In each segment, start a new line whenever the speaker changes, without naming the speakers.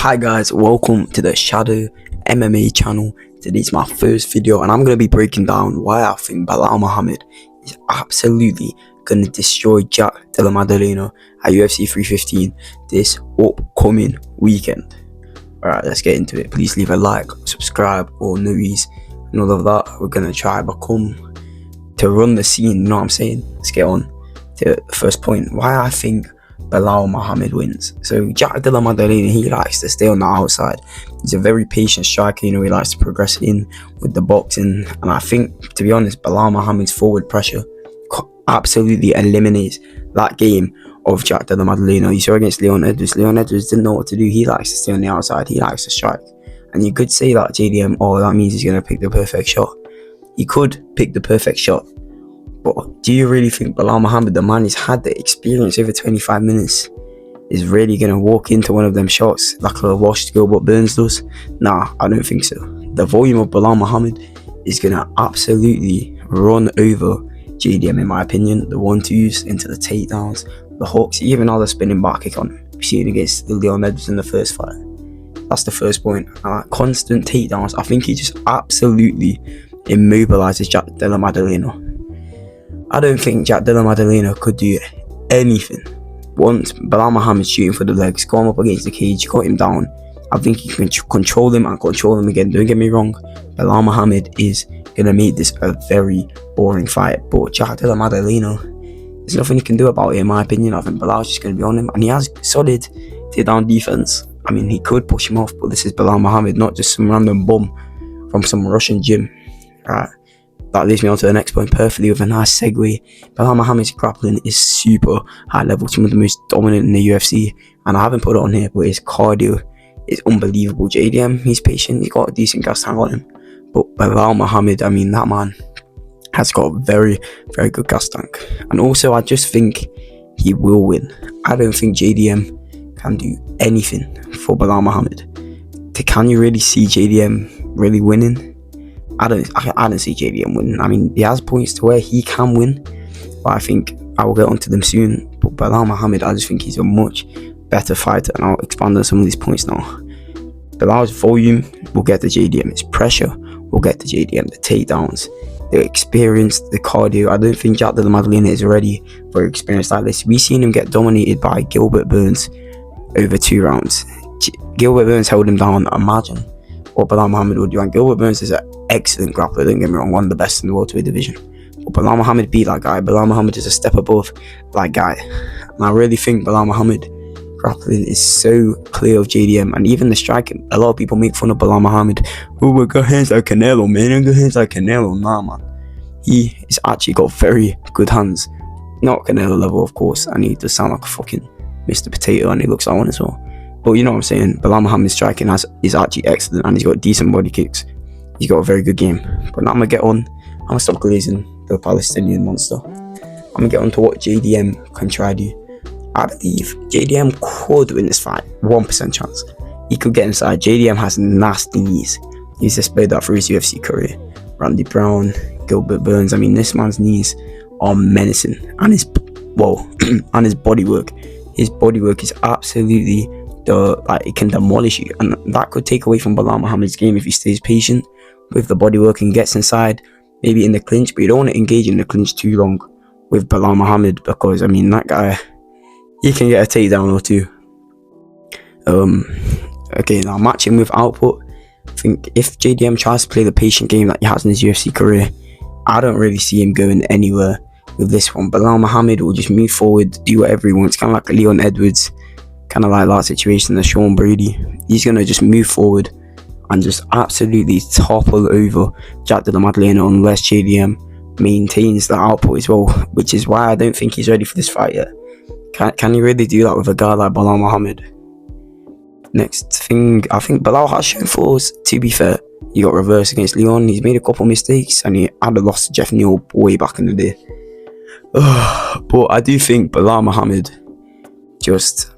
Hi guys, welcome to the Shadow MMA channel. Today's my first video and I'm going to be breaking down why I think Belal Muhammad is absolutely going to destroy Della Maddalena at UFC 315 this upcoming weekend. Alright, let's get into it. Please leave a like, subscribe, all newies and all of that. We're going to try become to run the scene, you know what I'm saying? Let's get on to the first point. Why I think Belal Muhammad wins. So Della Maddalena, he likes to stay on the outside. He's a very patient striker, he likes to progress in with the boxing, and I think, to be honest, Belal Muhammad's forward pressure absolutely eliminates that game of Della Maddalena. You saw against Leon Edwards didn't know what to do. He likes to stay on the outside, he likes to strike, and you could say that JDM, that means he's going to pick the perfect shot. He could pick the perfect shot, but do you really think Belal Muhammad, the man who's had the experience over 25 minutes, is really going to walk into one of them shots like a washed Gilbert Burns does? Nah, I don't think so. The volume of Belal Muhammad is going to absolutely run over JDM, in my opinion. The 1-2s into the takedowns, the hooks, even all the spinning back kick on. We've seen against Leon Edwards in the first fight. That's the first point. Constant takedowns. I think he just absolutely immobilizes Della Maddalena. I don't think Della Maddalena could do anything. Once Belal Muhammad's shooting for the legs, got him up against the cage, got him down, I think he can control him and control him again. Don't get me wrong, Belal Muhammad is going to make this a very boring fight, but Della Maddalena, there's nothing he can do about it, in my opinion. I think Belal's just going to be on him, and he has solid takedown defense. I mean, he could push him off, but this is Belal Muhammad, not just some random bum from some Russian gym. Right. That leads me on to the next point perfectly with a nice segue. Belal Muhammad's grappling is super high level, some of the most dominant in the UFC, and I haven't put it on here, but his cardio is unbelievable. JDM, he's patient, he's got a decent gas tank on him, but Belal Muhammad, I mean, that man has got a very, very good gas tank. And also, I just think he will win. I don't think JDM can do anything for Belal Muhammad. Can you really see JDM really winning? I don't see JDM winning. I mean, he has points to where he can win, but I think I will get onto them soon. But Belal Muhammad, I just think he's a much better fighter, and I'll expand on some of these points now. Belal's volume will get the JDM, his pressure will get the JDM, the takedowns, the experience, the cardio. I don't think Della Maddalena is ready for experience like this. We've seen him get dominated by Gilbert Burns over 2 rounds. Gilbert Burns held him down. Imagine what Belal Muhammad would do. And Gilbert Burns is an excellent grappler, don't get me wrong, one of the best in the welterweight division. But Belal Muhammad beat that guy. Belal Muhammad is a step above that guy. And I really think Belal Muhammad grappling is so clear of JDM, and even the striking. A lot of people make fun of Belal Muhammad. Oh, we got hands like Canelo, man. I got hands like Canelo. Nah, man. He has actually got very good hands. Not Canelo level, of course, and he does sound like a fucking Mr. Potato, and he looks like one as well. But you know what I'm saying, Belal Muhammad's striking is actually excellent, and he's got decent body kicks. He's got a very good game. But now I'm going to get on. I'm going to stop glazing the Palestinian monster. I'm going to get on to what JDM can try to do. I believe JDM could win this fight. 1% chance. He could get inside. JDM has nasty knees. He's displayed that through his UFC career. Randy Brown, Gilbert Burns. I mean, this man's knees are menacing. And his and his bodywork. His bodywork is absolutely it can demolish you, and that could take away from Belal Muhammad's game if he stays patient with the bodywork and gets inside, maybe in the clinch. But you don't want to engage in the clinch too long with Belal Muhammad, because I mean, that guy, he can get a takedown or two. Okay, now matching with output, I think if JDM tries to play the patient game that he has in his UFC career, I don't really see him going anywhere with this one. Belal Muhammad will just move forward, do whatever he wants, kind of like Leon Edwards, kind of like that situation, the Sean Brady. He's going to just move forward and just absolutely topple over Della Maddalena unless JDM maintains the output as well, which is why I don't think he's ready for this fight yet. Can he really do that with a guy like Belal Muhammad? Next thing, I think Belal has shown flaws, to be fair. He got reversed against Leon, he's made a couple mistakes, and he had a loss to Jeff Neal way back in the day. But I do think Belal Muhammad just...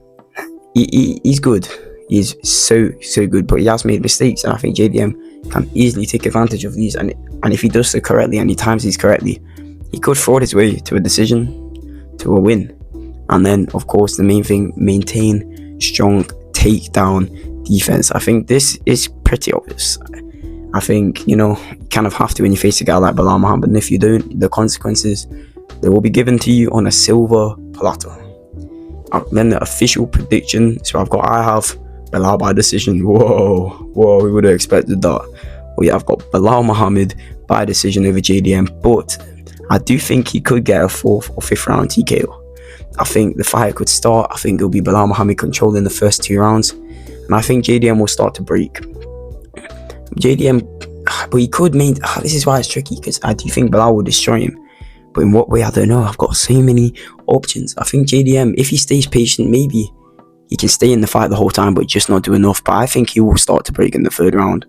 He's good. He's so good, but he has made mistakes, and I think JDM can easily take advantage of these. And if he does so correctly and he times these correctly, he could fraud his way to a decision, to a win. And then, of course, the main thing: maintain strong takedown defense. I think this is pretty obvious. I think, you kind of have to when you face a guy like Belal Muhammad, and if you don't, the consequences, they will be given to you on a silver platter. Then the official prediction, so I have Belal by decision. Whoa, we would have expected that. Well, yeah, I've got Belal Muhammad by decision over JDM, but I do think he could get a 4th or 5th round TKO. I think the fight could start. I think it'll be Belal Muhammad controlling the first 2 rounds, and I think JDM will start to break. JDM, but he could mean, this is why it's tricky, because I do think Belal will destroy him. But in what way, I don't know. I've got so many options. I think JDM, if he stays patient, maybe he can stay in the fight the whole time, but just not do enough. But I think he will start to break in the 3rd round.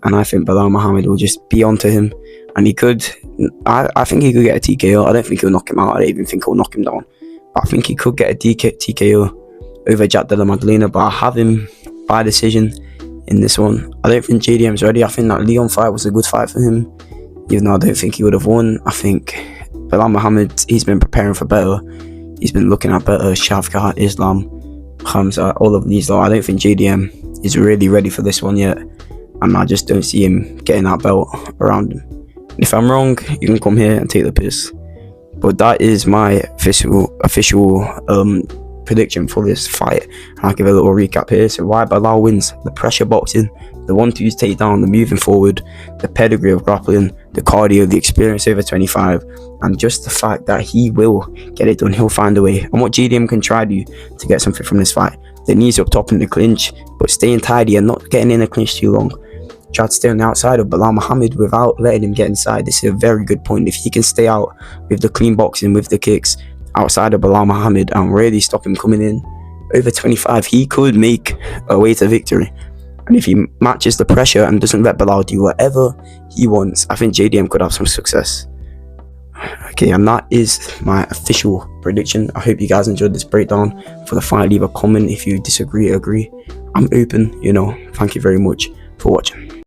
And I think Belal Muhammad will just be onto him. And he could, I think he could get a TKO. I don't think he'll knock him out. I don't even think he'll knock him down. But I think he could get a TKO over Della Maddalena. But I have him by decision in this one. I don't think JDM's ready. I think that Leon fight was a good fight for him, even though I don't think he would have won. I think Belal Muhammad, he's been preparing for better. He's been looking at better. Shavkat, Islam, Hamza, all of these. I don't think JDM is really ready for this one yet, and I just don't see him getting that belt around him. If I'm wrong, you can come here and take the piss. But that is my official prediction for this fight, and I'll give a little recap here. So why Belal wins: the pressure boxing, the 1-2s takedown, the moving forward, the pedigree of grappling, the cardio, the experience over 25, and just the fact that he will get it done. He'll find a way. And what JDM can try to get something from this fight: the knees up top in the clinch, but staying tidy and not getting in the clinch too long. Try to stay on the outside of Belal Muhammad without letting him get inside. This is a very good point. If he can stay out with the clean boxing, with the kicks outside of Belal Muhammad, and really stop him coming in over 25, he could make a way to victory. And if he matches the pressure and doesn't let Belal do whatever he wants, I think JDM could have some success. Okay, and that is my official prediction. I hope you guys enjoyed this breakdown for the fight. Leave a comment if you disagree, agree. I'm open, Thank you very much for watching.